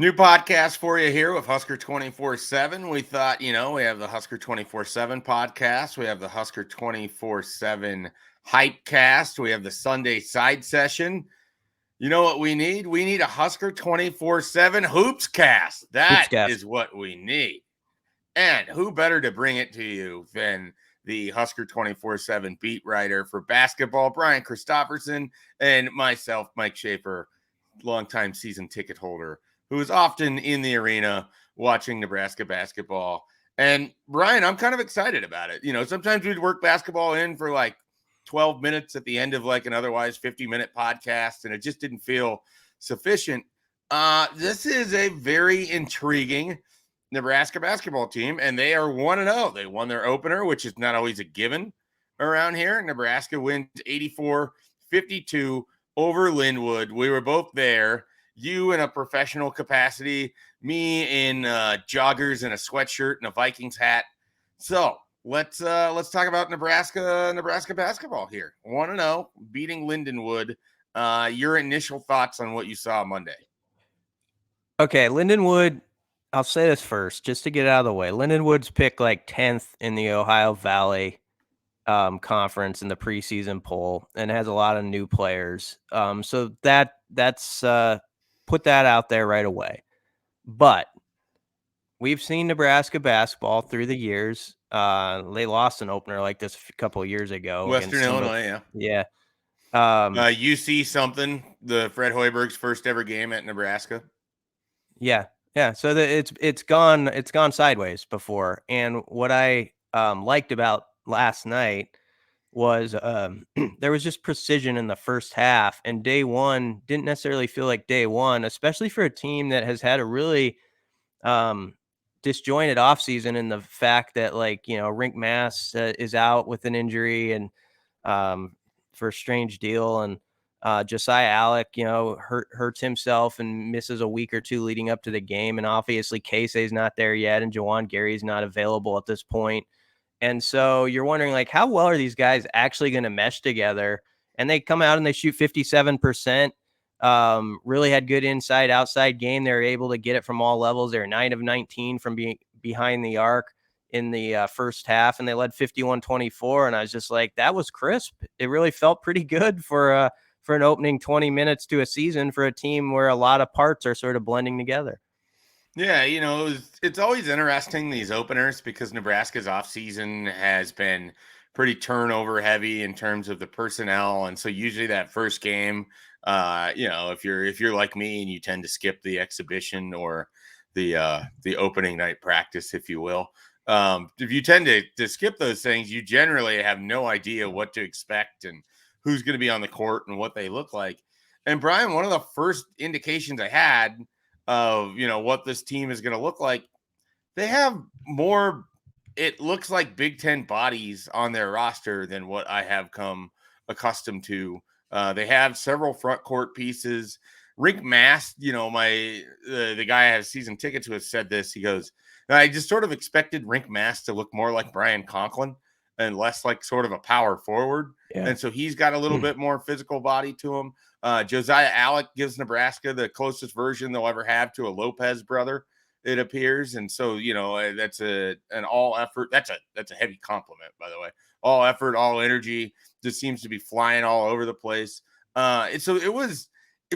New podcast for you here with Husker247. We thought, we have the Husker247 podcast. We have the Husker247 Hypecast. We have the Sunday side session. You know what we need? We need a Husker247 HoopsCast. That HoopsCast. is what we need. And who better to bring it to you than the Husker247 beat writer for basketball, Brian Christopherson, and myself, Mike Schaefer, longtime season ticket holder, who is often in the arena watching Nebraska basketball. And Brian, I'm kind of excited about it. Sometimes we'd work basketball in for like 12 minutes at the end of like an otherwise 50-minute podcast, and it just didn't feel sufficient. This is a very intriguing Nebraska basketball team, and they are 1-0. They won their opener, which is not always a given around here. Nebraska wins 84-52 over Lindenwood. We were both there. You in a professional capacity, me in joggers and a sweatshirt and a Vikings hat. So let's talk about Nebraska basketball here. 1-0, beating Lindenwood. Your initial thoughts on what you saw Monday? Okay, Lindenwood. I'll say this first, just to get out of the way. Lindenwood's picked like 10th in the Ohio Valley conference in the preseason poll, and has a lot of new players. So that's put that out there right away. But we've seen Nebraska basketball through the years. They lost an opener like this a couple of years ago. Western Illinois, yeah. You see something, the Fred Hoiberg's first ever game at Nebraska. Yeah. So it's gone sideways before. And what I liked about last night was there was just precision in the first half, and day one didn't necessarily feel like day one, especially for a team that has had a really disjointed offseason, in the fact that Rink Mass is out with an injury and for a strange deal, and Josiah Alec, hurts himself and misses a week or two leading up to the game, and obviously Keisei's not there yet, and Juwan Gary's not available at this point. And so you're wondering, how well are these guys actually going to mesh together? And they come out and they shoot 57%. Really had good inside outside game. They're able to get it from all levels. They're 9 of 19 from being behind the arc in the first half, and they led 51-24. And I was just like, that was crisp. It really felt pretty good for an opening 20 minutes to a season for a team where a lot of parts are sort of blending together. Yeah, it's always interesting, these openers, because Nebraska's offseason has been pretty turnover heavy in terms of the personnel. And so usually that first game, if you're like me and you tend to skip the exhibition or the opening night practice, if you will, if you tend to skip those things, you generally have no idea what to expect and who's going to be on the court and what they look like. And Brian, one of the first indications I had of what this team is going to look like, they have more, it looks like Big Ten bodies on their roster than what I have come accustomed to. They have several front court pieces. Rink Mass, the guy I have season tickets who has said this. He goes, I just sort of expected Rink Mass to look more like Brian Conklin and less like sort of a power forward. Yeah. And so he's got a little bit more physical body to him. Josiah Alec gives Nebraska the closest version they'll ever have to a Lopez brother, it appears. And so, that's an all effort. That's a heavy compliment, by the way. All effort, all energy, just seems to be flying all over the place. So it was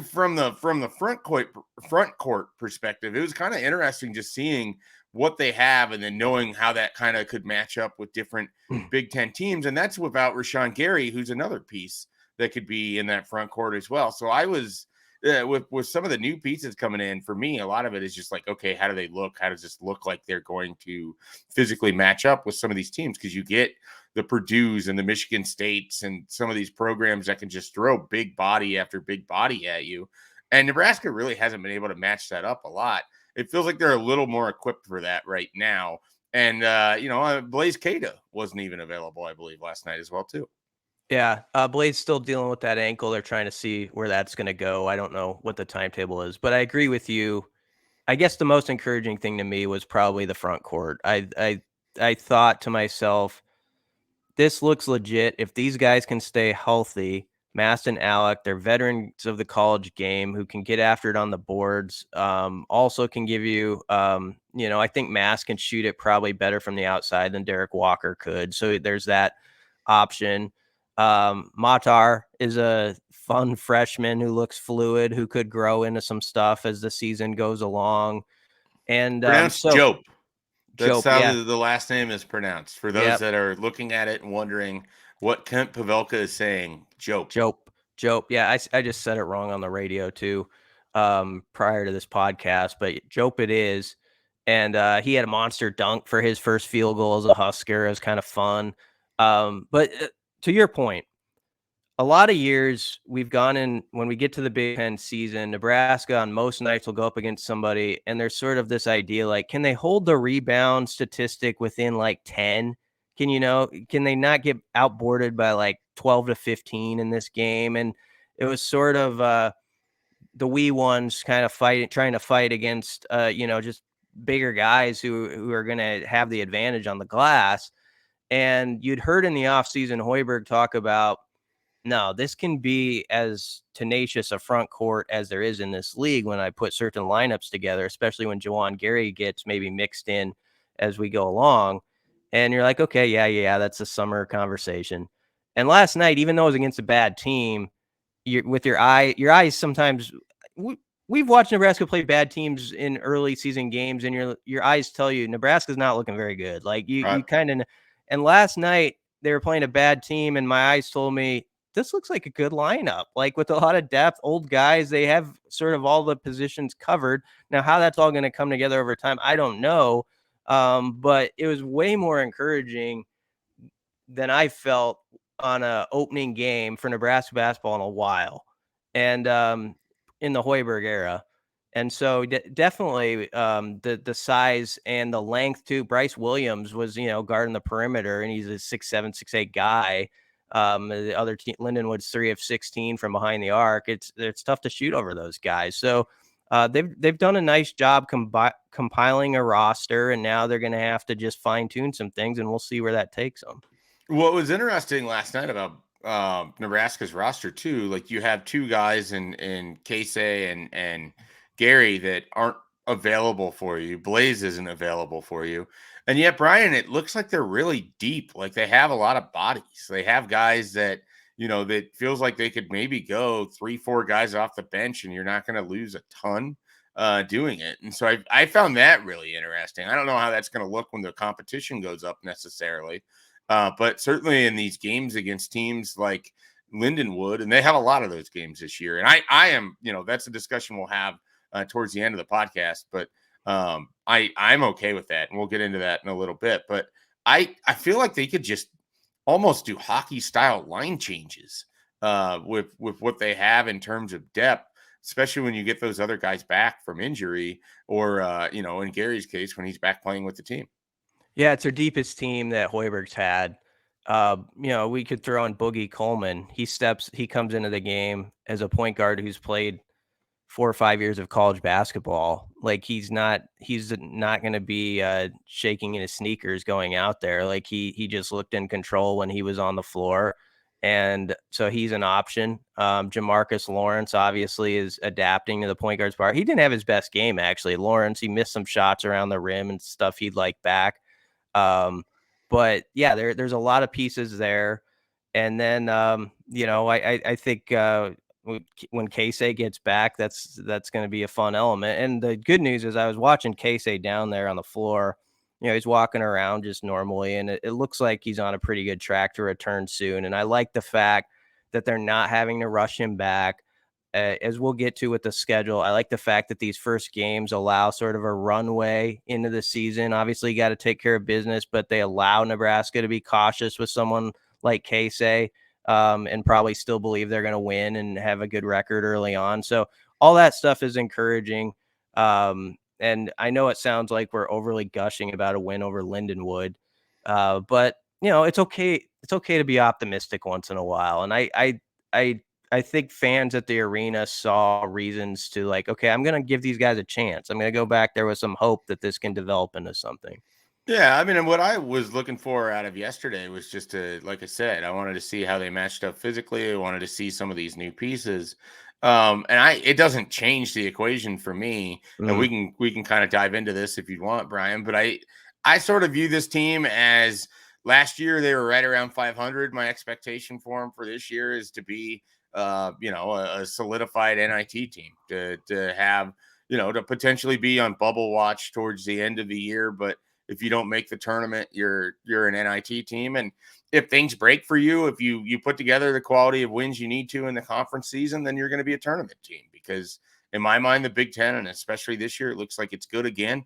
from the front court perspective, it was kind of interesting just seeing what they have and then knowing how that kind of could match up with different Big Ten teams. And that's without Juwan Gary, who's another piece that could be in that front court as well. So I was with some of the new pieces coming in, for me, a lot of it is just like, okay, how do they look? How does this look like they're going to physically match up with some of these teams? Because you get the Purdue's and the Michigan States and some of these programs that can just throw big body after big body at you. And Nebraska really hasn't been able to match that up a lot. It feels like they're a little more equipped for that right now. And, Blaze Keita wasn't even available, I believe, last night as well, too. Yeah, Blade's still dealing with that ankle. They're trying to see where that's going to go. I don't know what the timetable is, but I agree with you. I guess the most encouraging thing to me was probably the front court. I thought to myself, this looks legit. If these guys can stay healthy, Mast and Alec, they're veterans of the college game who can get after it on the boards. Also can give you, I think Mast can shoot it probably better from the outside than Derek Walker could. So there's that option. Matar is a fun freshman who looks fluid, who could grow into some stuff as the season goes along. And Pronounced Jope. That's Jope, how yeah. the last name is pronounced. For those Yep. that are looking at it and wondering what Kent Pavelka is saying, Jope. Jope. Yeah, I just said it wrong on the radio too, prior to this podcast, but Jope it is. And he had a monster dunk for his first field goal as a Husker. It was kind of fun. But to your point, a lot of years we've gone in when we get to the Big Ten season, Nebraska on most nights will go up against somebody, and there's sort of this idea like, can they hold the rebound statistic within like 10? Can they not get outboarded by like 12 to 15 in this game? And it was sort of the wee ones kind of trying to fight against, just bigger guys who are going to have the advantage on the glass. And you'd heard in the offseason Hoiberg talk about, no, this can be as tenacious a front court as there is in this league when I put certain lineups together, especially when Juwan Gary gets maybe mixed in as we go along. And you're like, okay, yeah, that's a summer conversation. And last night, even though it was against a bad team, your eyes sometimes we've watched Nebraska play bad teams in early season games, and your eyes tell you Nebraska's not looking very good. Like you kind of, and last night they were playing a bad team, and my eyes told me this looks like a good lineup, like with a lot of depth, old guys. They have sort of all the positions covered. Now, how that's all going to come together over time, I don't know. But it was way more encouraging than I felt on a opening game for Nebraska basketball in a while, and in the Hoiberg era. And so definitely the size and the length too. Bryce Williams was, guarding the perimeter, and he's a 6'7", 6'8" guy. The other team, Lindenwood's 3 of 16 from behind the arc. It's tough to shoot over those guys. So they've done a nice job compiling a roster, and now they're going to have to just fine tune some things, and we'll see where that takes them. What was interesting last night about Nebraska's roster too, like you have two guys in Keisei and Gary that aren't available for you. Blaze isn't available for you. And yet, Brian, it looks like they're really deep. Like they have a lot of bodies. They have guys that, that feels like they could maybe go 3-4 guys off the bench and you're not going to lose a ton doing it. And so I found that really interesting. I don't know how that's going to look when the competition goes up necessarily. But certainly in these games against teams like Lindenwood, and they have a lot of those games this year. And I am, that's a discussion we'll have towards the end of the podcast. But I'm okay with that, and we'll get into that in a little bit. But I feel like they could just almost do hockey style line changes with what they have in terms of depth, especially when you get those other guys back from injury, or in Gary's case when he's back playing with the team. Yeah, it's our deepest team that Hoiberg's had. We could throw in Boogie Coleman. He comes into the game as a point guard who's played 4 or 5 years of college basketball. Like he's not going to be shaking in his sneakers going out there. Like he just looked in control when he was on the floor. And so he's an option. Demarcus Lawrence obviously is adapting to the point guard's part. He didn't have his best game, actually. Lawrence, he missed some shots around the rim and stuff he'd like back. But yeah, there's a lot of pieces there. And then, I think when Keisei gets back, that's going to be a fun element. And the good news is I was watching Keisei down there on the floor. He's walking around just normally, and it looks like he's on a pretty good track to return soon. And I like the fact that they're not having to rush him back. As we'll get to with the schedule, I like the fact that these first games allow sort of a runway into the season. Obviously, you got to take care of business, but they allow Nebraska to be cautious with someone like Keisei, and probably still believe they're going to win and have a good record early on. So all that stuff is encouraging. And I know it sounds like we're overly gushing about a win over Lindenwood, but it's okay. It's okay to be optimistic once in a while. And I think fans at the arena saw reasons to like, okay, I'm going to give these guys a chance. I'm going to go back there with some hope that this can develop into something. Yeah, I mean, and what I was looking for out of yesterday was just to, like I said, I wanted to see how they matched up physically. I wanted to see some of these new pieces. And it doesn't change the equation for me. And Mm, we can kind of dive into this if you want, Brian. But I sort of view this team as last year they were right around 500. My expectation for them for this year is to be, a solidified NIT team to have, to potentially be on bubble watch towards the end of the year, but if you don't make the tournament, you're an NIT team. And if things break for you, if you put together the quality of wins you need to in the conference season, then you're going to be a tournament team. Because in my mind, the Big Ten, and especially this year, it looks like it's good again.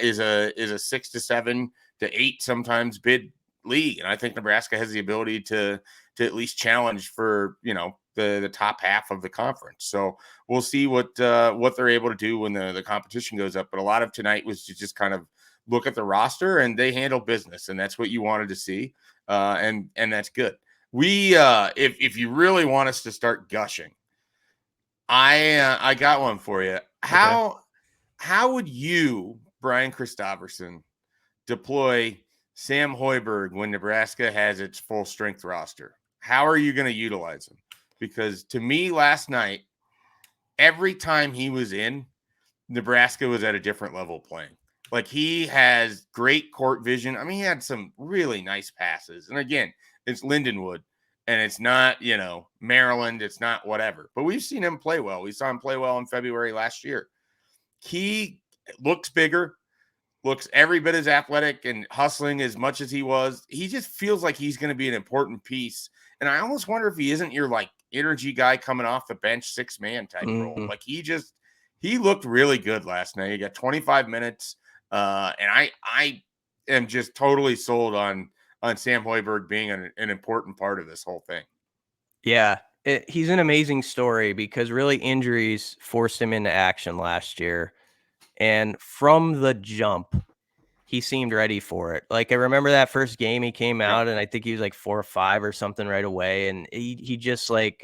Is a 6 to 7 to 8 sometimes bid league, and I think Nebraska has the ability to at least challenge for the top half of the conference. So we'll see what they're able to do when the competition goes up. But a lot of tonight was to just kind of look at the roster, and they handle business, and that's what you wanted to see, and that's good. We if you really want us to start gushing, I got one for you. okay. How would you, Brian Christopherson, deploy Sam Hoiberg when Nebraska has its full strength roster? How are you going to utilize him? Because to me, last night, every time he was in, Nebraska was at a different level playing. Like, he has great court vision. I mean, he had some really nice passes. And again, it's Lindenwood, and it's not, Maryland. It's not whatever. But we've seen him play well. We saw him play well in February last year. He looks bigger, looks every bit as athletic and hustling as much as he was. He just feels like he's going to be an important piece. And I almost wonder if he isn't your like energy guy coming off the bench, 6-man type role. Mm, Like, he looked really good last night. He got 25 minutes. And I am just totally sold on Sam Hoiberg being an important part of this whole thing. yeah. He's an amazing story because really injuries forced him into action last year. And from the jump, he seemed ready for it. Like, I remember that first game he came Yep. out, and I think he was like 4 or 5 or something right away. And he just like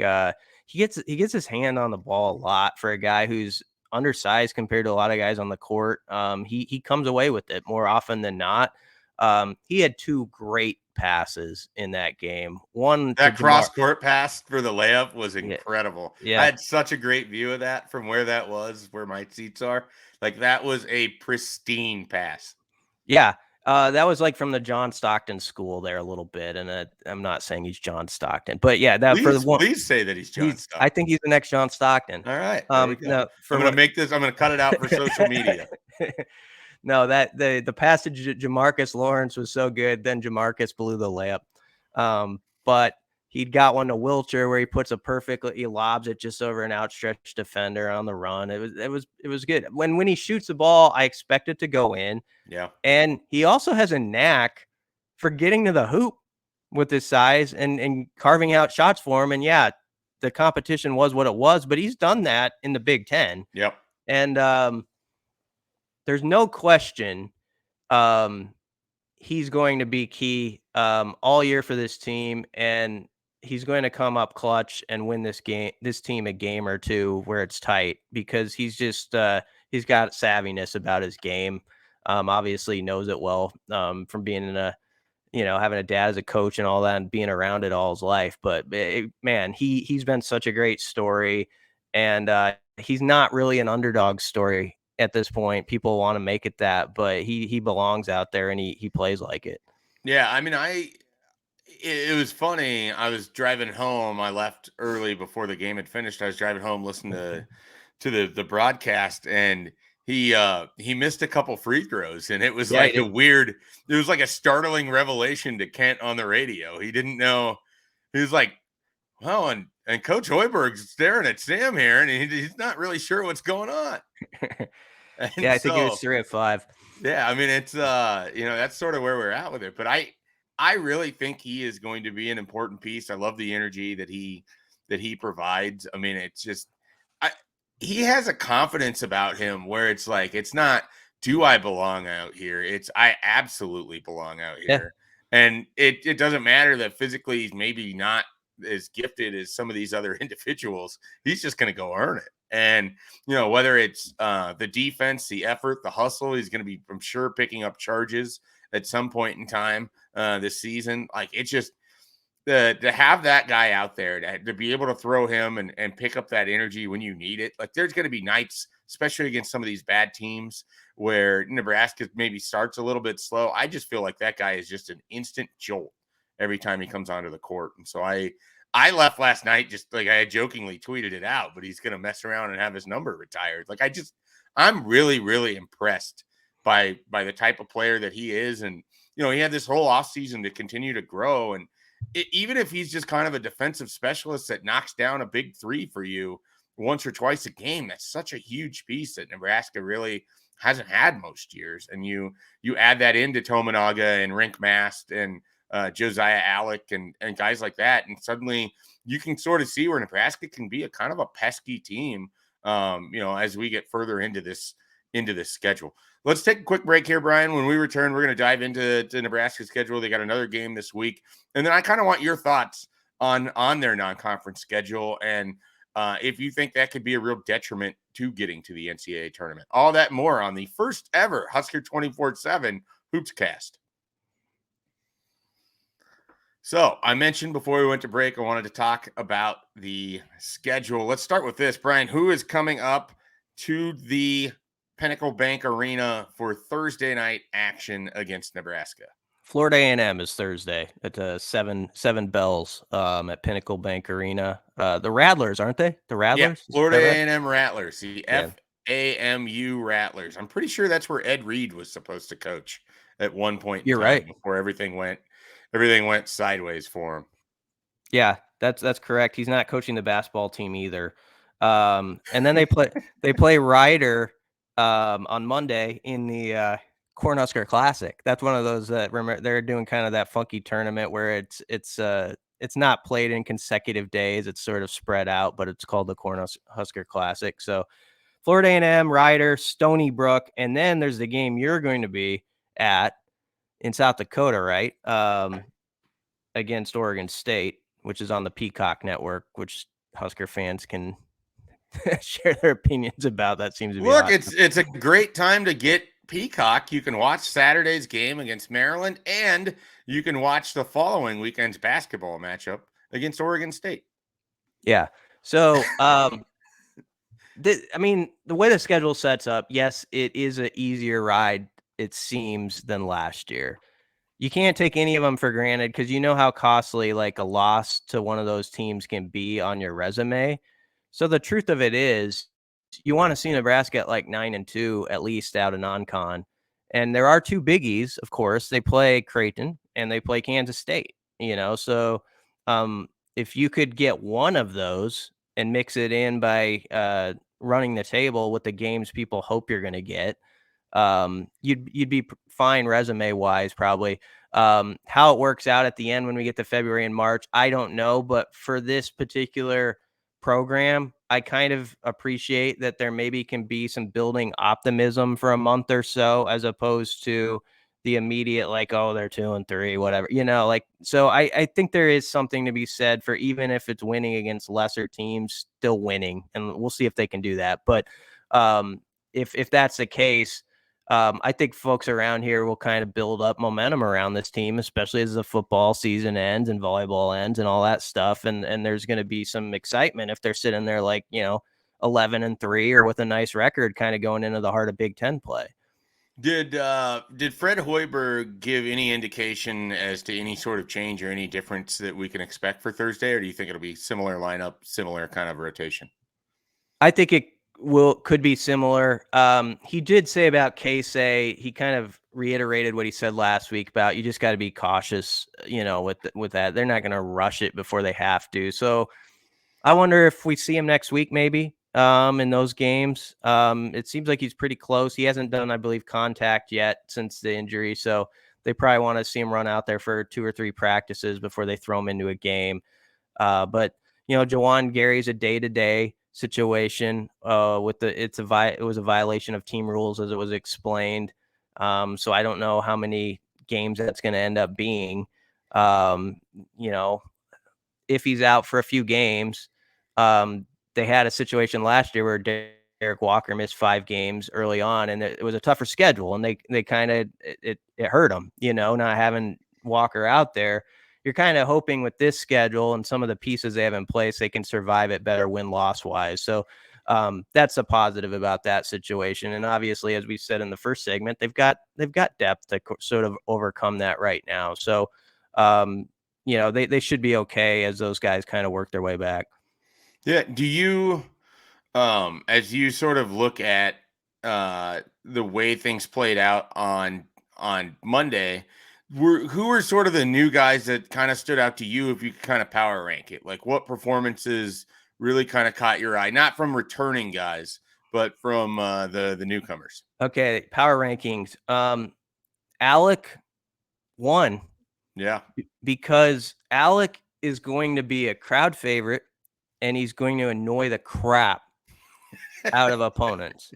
he gets his hand on the ball a lot for a guy who's undersized compared to a lot of guys on the court. He comes away with it more often than not. He had 2 great passes in that game. One to That cross court pass for the layup was yeah, incredible. I yeah. had such a great view of that from where that was, where my seats are. Like, that was a pristine pass. Yeah, that was, like, from the John Stockton school there a little bit, and, I'm not saying he's John Stockton, but yeah, that for the one Please say that he's John I Stockton. think he's the next John Stockton. All right, there we go. No, for what I'm gonna cut it out for social media. No, that the passage to Jamarcus Lawrence was so good, then Jamarcus blew the layup. But he'd got one to Wilcher where he lobs it just over an outstretched defender on the run. It was good. When he shoots the ball, I expect it to go in. Yeah. And he also has a knack for getting to the hoop with his size and carving out shots for him. And yeah, the competition was what it was, but he's done that in the Big Ten. Yep. And there's no question he's going to be key all year for this team. And he's going to come up clutch and win this team a game or two where it's tight, because he's just he's got savviness about his game. Obviously knows it well from being in having a dad as a coach and all that and being around it all his life. But man, he's been such a great story, and he's not really an underdog story at this point. People want to make it that, but he belongs out there, and he plays like it. Yeah, I mean, it was funny. I was driving home. I left early before the game had finished. I was driving home listening to the broadcast, and he missed a couple free throws, and it was Yeah, he like did. it was like a startling revelation to Kent on the radio. He didn't know. He was like, "Well," and Coach Hoiberg's staring at Sam here, and he's not really sure what's going on. And Yeah, I think he was so, 3 at 5. yeah, I mean, it's that's sort of where we're at with it. But I really think he is going to be an important piece. I love the energy that he provides. I mean, it's just I he has a confidence about him where it's like, it's not, do I belong out here? It's, I absolutely belong out Yeah. here. And it doesn't matter that physically he's maybe not as gifted as some of these other individuals. He's just going to go earn it. And, whether it's the defense, the effort, the hustle, he's going to be, I'm sure, picking up charges at some point in time this season. Like, it's just to have that guy out there to be able to throw him and pick up that energy when you need it. Like, there's going to be nights, especially against some of these bad teams, where Nebraska maybe starts a little bit slow. I just feel like that guy is just an instant jolt every time he comes onto the court. And so I left last night, just like I had jokingly tweeted it out, but he's going to mess around and have his number retired. Like, I'm really, really impressed by the type of player that he is. And, he had this whole offseason to continue to grow. And even if he's just kind of a defensive specialist that knocks down a big three for you once or twice a game, that's such a huge piece that Nebraska really hasn't had most years. And you add that into Tominaga and Rink Mast and Josiah Alec and guys like that, and suddenly you can sort of see where Nebraska can be a kind of a pesky team, as we get further into this schedule. Let's take a quick break here, Brian. When we return, we're going to dive into Nebraska's schedule. They got another game this week, and then I kind of want your thoughts on their non-conference schedule and if you think that could be a real detriment to getting to the NCAA tournament. All that and more on the first ever Husker247 HoopsCast. So I mentioned before we went to break, I wanted to talk about the schedule. Let's start with this, Brian. Who is coming up to the Pinnacle Bank Arena for Thursday night action against Nebraska? Florida A&M is Thursday at 7 bells at Pinnacle Bank Arena. The Rattlers, aren't they? The Rattlers? Yeah, Florida A&M Rattlers. The FAMU Rattlers. I'm pretty sure that's where Ed Reed was supposed to coach at one point. You're right. Before everything went sideways for him. Yeah, that's correct. He's not coaching the basketball team either. And then they play Ryder on Monday in the Cornhusker Classic. That's one of those that remember they're doing kind of that funky tournament where it's not played in consecutive days. It's sort of spread out, but it's called the Cornhusker Classic. So Florida A&M, Ryder, Stony Brook, and then there's the game you're going to be at in South Dakota, right? Against Oregon State, which is on the Peacock Network, which Husker fans can share their opinions about. That seems to be awesome. It's a great time to get Peacock. You can watch Saturday's game against Maryland, and you can watch the following weekend's basketball matchup against Oregon State. Yeah. So, the way the schedule sets up, yes, it is an easier ride, it seems, than last year. You can't take any of them for granted because you know how costly like a loss to one of those teams can be on your resume. So the truth of it is, you want to see Nebraska at like 9-2 at least out of non-con. And there are two biggies, of course. They play Creighton and they play Kansas State. So if you could get one of those and mix it in by running the table with the games people hope you're going to get, you'd be fine resume wise, probably. How it works out at the end when we get to February and March, I don't know. But for this particular program, I kind of appreciate that there maybe can be some building optimism for a month or so, as opposed to the immediate, like, oh, they're 2-3, whatever, so I think there is something to be said for, even if it's winning against lesser teams, still winning. And we'll see if they can do that. But if that's the case, I think folks around here will kind of build up momentum around this team, especially as the football season ends and volleyball ends and all that stuff. And there's going to be some excitement if they're sitting there like, 11-3 or with a nice record kind of going into the heart of Big Ten play. Did Fred Hoiberg give any indication as to any sort of change or any difference that we can expect for Thursday? Or do you think it'll be similar lineup, similar kind of rotation? I think it could be similar. He did say about Keisei, he kind of reiterated what he said last week about you just got to be cautious, with that. They're not going to rush it before they have to. So I wonder if we see him next week, maybe in those games. It seems like he's pretty close. He hasn't done, I believe, contact yet since the injury. So they probably want to see him run out there for 2 or 3 practices before they throw him into a game. But Juwan Gary's a day-to-day situation it was a violation of team rules, as it was explained. So I don't know how many games that's going to end up being. If he's out for a few games, they had a situation last year where Eric Walker missed 5 games early on, and it was a tougher schedule, and they kind of it hurt them, not having Walker out there. You're kind of hoping with this schedule and some of the pieces they have in place, they can survive it better win-loss wise. So that's a positive about that situation. And obviously, as we said in the first segment, they've got depth to sort of overcome that right now. So they should be okay as those guys kind of work their way back. Yeah. Do you, as you sort of look at the way things played out on Monday, who were sort of the new guys that kind of stood out to you, if you could kind of power rank it? Like, what performances really kind of caught your eye, not from returning guys, but from the newcomers? Okay, power rankings. Alec won. Yeah. Because Alec is going to be a crowd favorite, and he's going to annoy the crap out of opponents.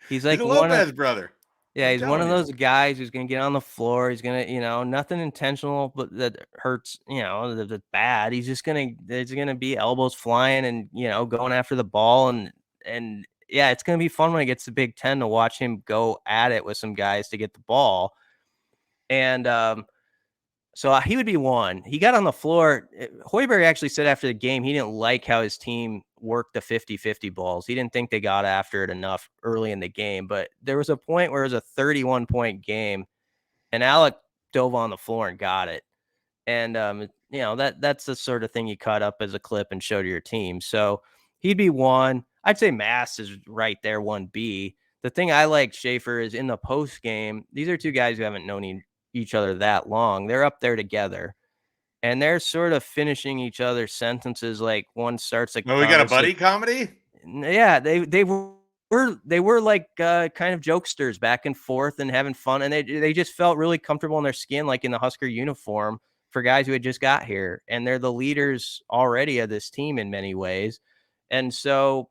He's like He's a Lopez brother. Yeah, I'm he's one of telling you. those guys who's going to get on the floor. He's going to, nothing intentional, but that hurts, that's bad. He's just there's going to be elbows flying and, going after the ball. And yeah, it's going to be fun when he gets to Big Ten to watch him go at it with some guys to get the ball. And, so he would be one. He got on the floor. Hoiberg actually said after the game he didn't like how his team worked the 50-50 balls. He didn't think they got after it enough early in the game. But there was a point where it was a 31-point game, and Alec dove on the floor and got it. And, that's the sort of thing you cut up as a clip and show to your team. So he'd be one. I'd say Mass is right there, 1B. The thing I like, Schaefer, is in the post game, these are two guys who haven't known each other that long. They're up there together, and they're sort of finishing each other's sentences. Like one starts like, Oh, we got a buddy comedy. Yeah, they were like kind of jokesters back and forth and having fun, and they just felt really comfortable in their skin, like in the Husker uniform for guys who had just got here, and they're the leaders already of this team in many ways. And so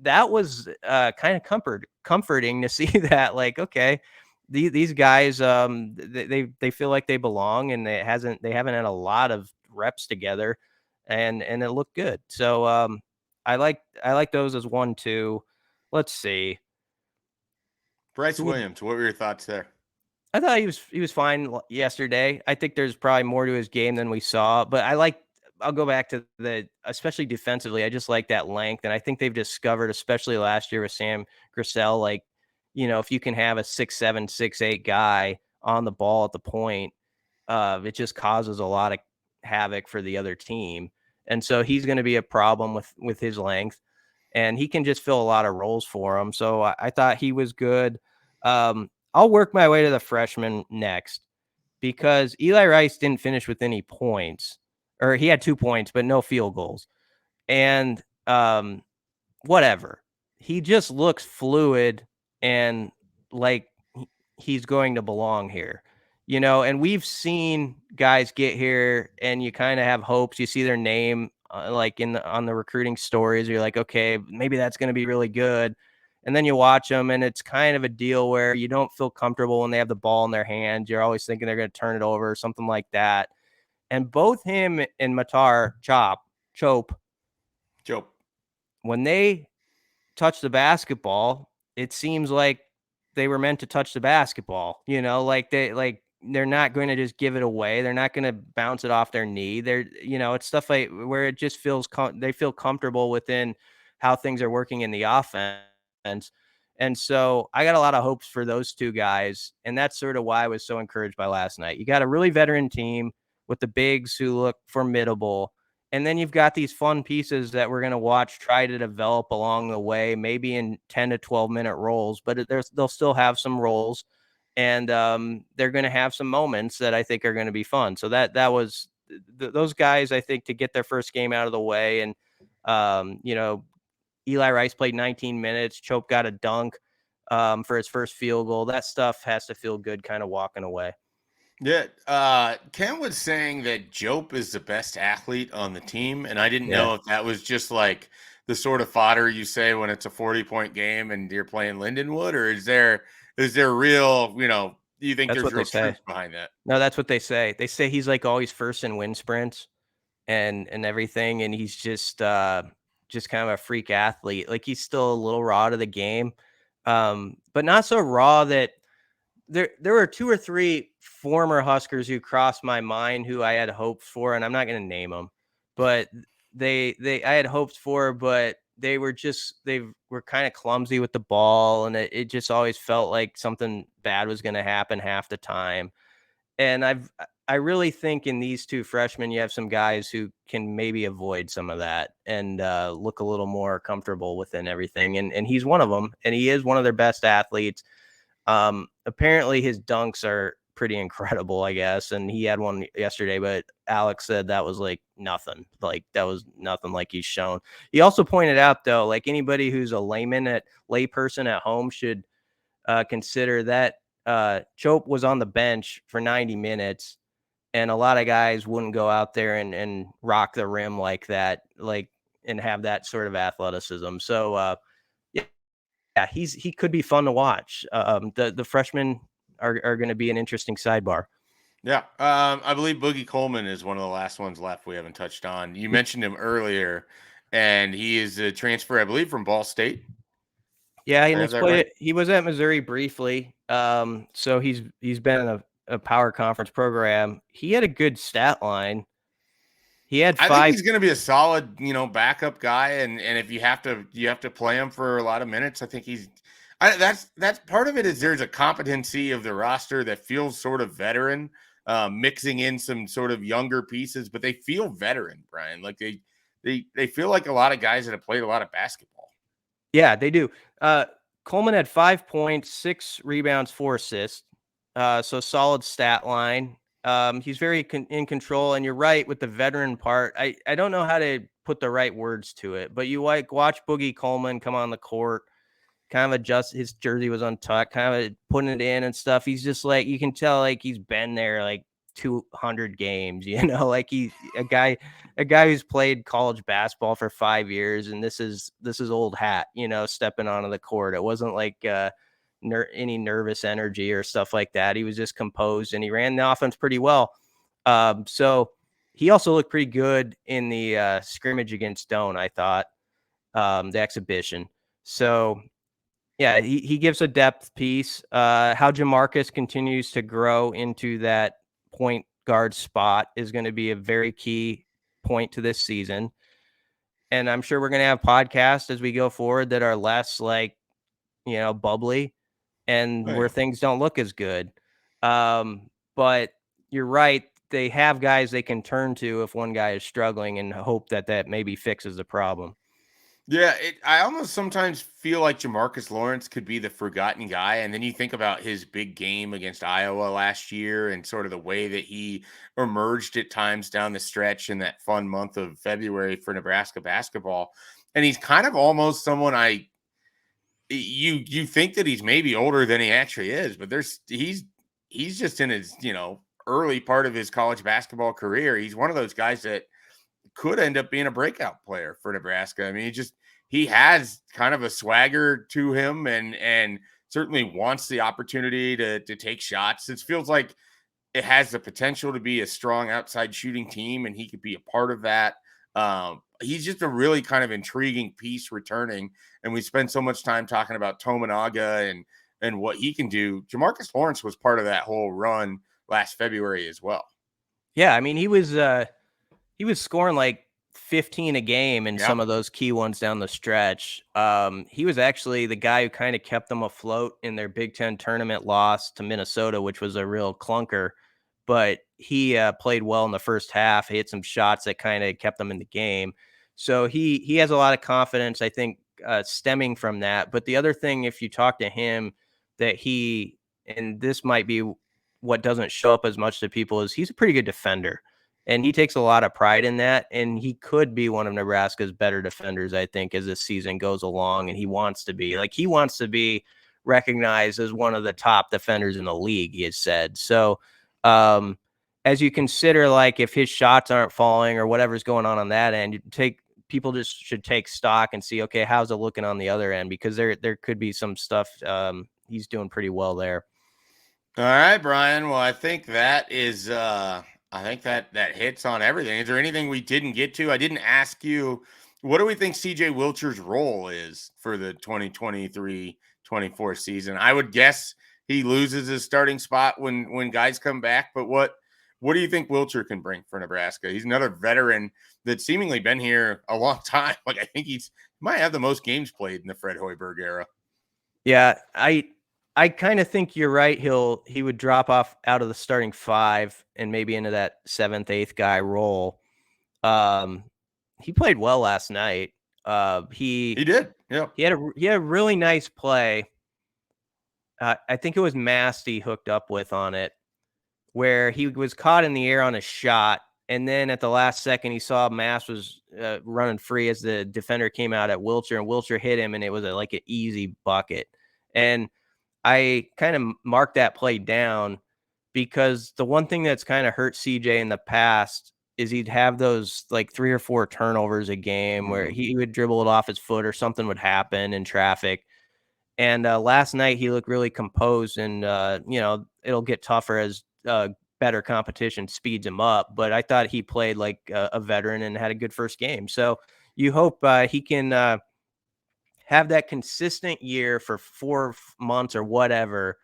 that was kind of comforting to see that, like, okay, these guys, they feel like they belong, and they haven't had a lot of reps together, and it looked good. So I like those as 1, 2. Let's see. Bryce Williams, what were your thoughts there? I thought he was fine yesterday. I think there's probably more to his game than we saw, but I'll go back to especially defensively. I just like that length, and I think they've discovered, especially last year with Sam Grissel, like, if you can have a 6'7", 6'8" guy on the ball at the point, it just causes a lot of havoc for the other team. And so he's going to be a problem with his length, and he can just fill a lot of roles for him. So I thought he was good. I'll work my way to the freshman next, because Eli Rice didn't finish with any points, or he had 2 points, but no field goals. And whatever. He just looks fluid and like he's going to belong here. And we've seen guys get here and you kind of have hopes. You see their name like on the recruiting stories. You're like, okay, maybe that's going to be really good. And then you watch them, and it's kind of a deal where you don't feel comfortable when they have the ball in their hands. You're always thinking they're going to turn it over or something like that. And both him and Chope, when they touch the basketball, it seems like they were meant to touch the basketball. They're not going to just give it away. They're not going to bounce it off their knee. It's stuff like where it just feels they feel comfortable within how things are working in the offense. And so I got a lot of hopes for those two guys. And that's sort of why I was so encouraged by last night. You got a really veteran team with the bigs who look formidable. And then you've got these fun pieces that we're going to watch try to develop along the way, maybe in 10 to 12-minute roles, but they'll still have some roles. And they're going to have some moments that I think are going to be fun. So that was those guys, I think, to get their first game out of the way. And, Eli Rice played 19 minutes. Chope got a dunk for his first field goal. That stuff has to feel good kind of walking away. Yeah. Ken was saying that Jope is the best athlete on the team. And I didn't know if that was just like the sort of fodder you say when it's a 40-point game and you're playing Lindenwood, or is there real, do you think there's real truth behind that? No, that's what they say. They say he's like always first in wind sprints and everything. And he's just, just kind of a freak athlete. Like he's still a little raw to the game, but not so raw that there were 2 or 3 former Huskers who crossed my mind who I had hopes for, and I'm not going to name them, but I had hopes for, but they were kind of clumsy with the ball, and it just always felt like something bad was going to happen half the time. And I really think in these 2 freshmen, you have some guys who can maybe avoid some of that and look a little more comfortable within everything. And he's one of them, and he is one of their best athletes. Apparently his dunks are pretty incredible, I guess. And he had one yesterday, but Alex said that was like nothing. Like that was nothing like he's shown. He also pointed out though, like anybody who's a layperson at home should consider that Chope was on the bench for 90 minutes, and a lot of guys wouldn't go out there and rock the rim like that, like, and have that sort of athleticism. So yeah, he could be fun to watch. The freshmen are going to be an interesting sidebar. Yeah. I believe Boogie Coleman is one of the last ones left we haven't touched on. You mentioned him earlier, and he is a transfer, I believe, from Ball State. Yeah, I and have that right? he was at Missouri briefly. So he's been in a power conference program. He had a good stat line. He had I think 5. he's going to be a solid, backup guy, and if you have to play him for a lot of minutes, I think that's part of it. Is there's a competency of the roster that feels sort of veteran, mixing in some sort of younger pieces, but they feel veteran, Brian. Like they feel like a lot of guys that have played a lot of basketball. Yeah, they do. Coleman had 5 points, 6 rebounds, 4 assists. So solid stat line. He's very in control, and you're right with the veteran part. I don't know how to put the right words to it, but you like watch Boogie Coleman come on the court, kind of adjust. His jersey was untucked, kind of putting it in and stuff. He's just like, you can tell like he's been there like 200 games, like a guy who's played college basketball for 5 years, and this is old hat, stepping onto the court. It wasn't like any nervous energy or stuff like that. He was just composed, and he ran the offense pretty well. So he also looked pretty good in the scrimmage against Doane, I thought, the exhibition. So yeah, he gives a depth piece. How Jamarcus continues to grow into that point guard spot is going to be a very key point to this season. And I'm sure we're going to have podcasts as we go forward that are less like, bubbly and where Right. things don't look as good. But you're right. They have guys they can turn to if one guy is struggling and hope that maybe fixes the problem. Yeah, I almost sometimes feel like Demarcus Lawrence could be the forgotten guy. And then you think about his big game against Iowa last year and sort of the way that he emerged at times down the stretch in that fun month of February for Nebraska basketball. And he's kind of almost someone you think that he's maybe older than he actually is, but he's just in his, early part of his college basketball career. He's one of those guys that could end up being a breakout player for Nebraska. I mean, he has kind of a swagger to him, and certainly wants the opportunity to take shots. It feels like it has the potential to be a strong outside shooting team, and he could be a part of that. He's just a really kind of intriguing piece returning, and we spend so much time talking about Tominaga and what he can do. Demarcus Lawrence was part of that whole run last February as well. Yeah, I mean, he was scoring like 15 a game in Yeah. some of those key ones down the stretch. He was actually the guy who kind of kept them afloat in their Big Ten tournament loss to Minnesota, which was a real clunker. But he played well in the first half. He hit some shots that kind of kept them in the game. So he has a lot of confidence, I think, stemming from that. But the other thing, if you talk to him, and this might be what doesn't show up as much to people, is he's a pretty good defender. And he takes a lot of pride in that. And he could be one of Nebraska's better defenders, I think, as this season goes along. And he wants to be recognized as one of the top defenders in the league, he has said. So as you consider, like, if his shots aren't falling or whatever's going on that end, people just should take stock and see, okay, how's it looking on the other end? Because there could be some stuff. He's doing pretty well there. All right, Brian. Well, I think that is I think that hits on everything. Is there anything we didn't get to? I didn't ask you What do we think CJ Wilcher's role is for the 2023-24 season? I would guess he loses his starting spot when guys come back, but what do you think Wilcher can bring for Nebraska? He's another veteran that's seemingly been here a long time. Like, I think he might have the most games played in the Fred Hoiberg era. Yeah, I kind of think you're right. He would drop off out of the starting 5 and maybe into that 7th, 8th guy role. He played well last night. He did. Yeah. He had a really nice play. I think it was Masty hooked up with on it, where he was caught in the air on a shot, and then at the last second he saw Mass was running free as the defender came out at Wilcher, and Wilcher hit him, and it was like an easy bucket. And I kind of marked that play down because the one thing that's kind of hurt CJ in the past is he'd have those like 3 or 4 turnovers a game where he would dribble it off his foot or something would happen in traffic. And last night he looked really composed, and it'll get tougher as better competition speeds him up. But I thought he played like a veteran and had a good first game. So you hope he can have that consistent year for 4 months or whatever,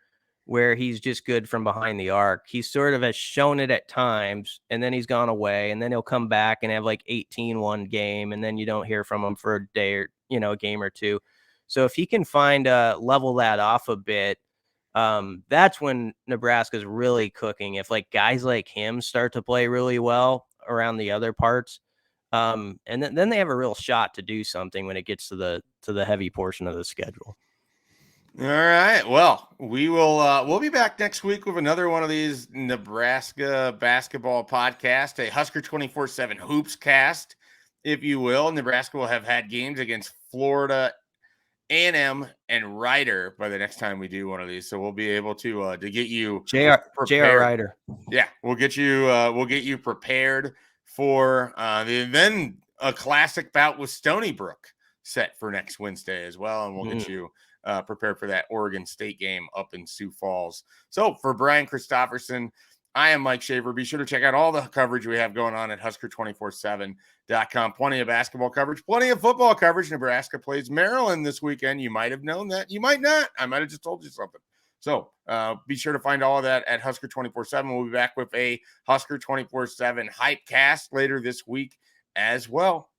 where he's just good from behind the arc. He sort of has shown it at times, and then he's gone away, and then he'll come back and have like 18 one game, and then you don't hear from him for a day or, a game or two. So if he can find level that off a bit, that's when Nebraska's really cooking. If like guys like him start to play really well around the other parts, and then they have a real shot to do something when it gets to the heavy portion of the schedule. All right. Well, we'll be back next week with another one of these Nebraska basketball podcasts, a Husker247 HoopsCast, if you will. Nebraska will have had games against Florida A&M and Rider by the next time we do one of these. So we'll be able to get you JR Rider. Yeah, we'll get you prepared for then a classic bout with Stony Brook set for next Wednesday as well, and we'll get you prepared for that Oregon State game up in Sioux Falls. So for Brian Christopherson, I am Mike Shaver. Be sure to check out all the coverage we have going on at Husker247.com. Plenty of basketball coverage, plenty of football coverage. Nebraska plays Maryland this weekend. You might have known that. You might not. I might have just told you something. So be sure to find all of that at Husker247. We'll be back with a Husker247 Hypecast later this week as well.